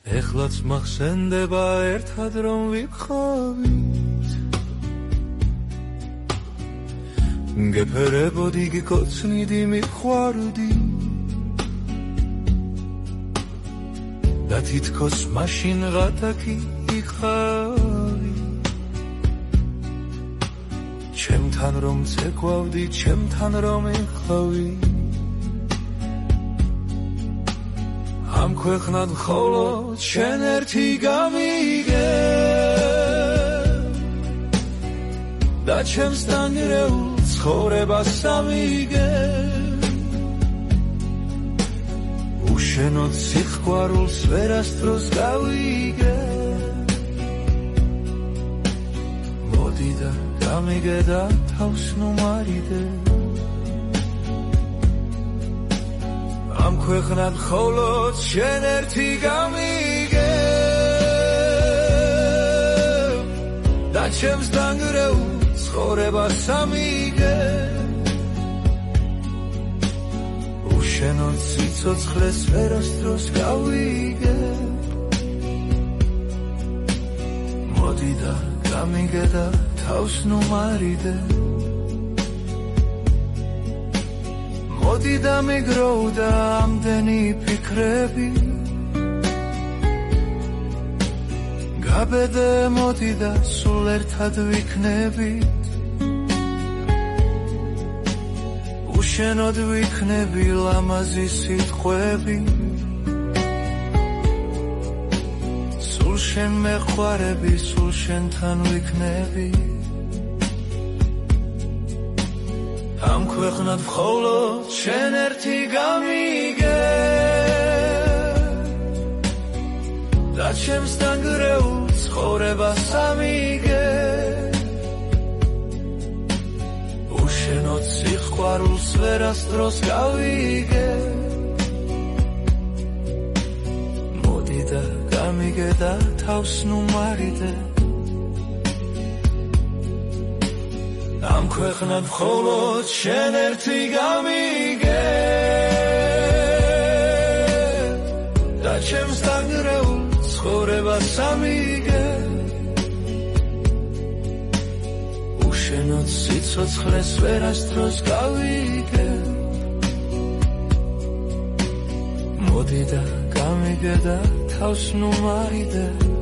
ეხლაც მახსენდება ერთად რომ ვიყავით გეფერებოდი გიკოცნიდი მიყვარდი და თითქოს მაშინ ღათაკი იყავი ჩემთან რომ ცეკვავდი ჩემთან რომ იყავი ამ ქვეყნად მხოლოდ შენ ერთი გამიგე და ჩემს დანგრეულ ცხოვრებას სამიგე უშენოდ სიყვარულს ვერასდროს გავიგე მოდი და გამიგე და თავს ნუ მარიდე ამ ქვეყნად მხოლოდ შენ ერთი გამიგე და ჩემს დანგრეულ ცხოვრებას სამიგე უშენოდ სიცოცხლეს ვერასდროს გავიგე მოდი და გამიგე და თავს ნუ მარიდე მოდი და მიგროვდა ამდენი ფიქრები გაბედე მოდი და სულ ერთად ვიქნებით უშენოდ ვიქნები ლამაზი სიტყვები სულ შენ მეყვარები სულ შენთან ვიქნები ამ ქვეყნად მხოლოდ შენ ერთი გამიგე და ჩემს დანგრეულ ცხოვრებას სამიგე უშენოდ სიყვარულს ვერასდროს გავიგე მოდი და გამიგე და თავს ნუ მარიდე ამ ქვეყნად მხოლოდ შენ ერთი გამიგე და ჩემს დანგრეულ ცხოვრებას სამიგე უშენოდ სიცოცხლეს ვერასდროს გავიგე მოდი და გამიგე და თავს ნუ მარიდე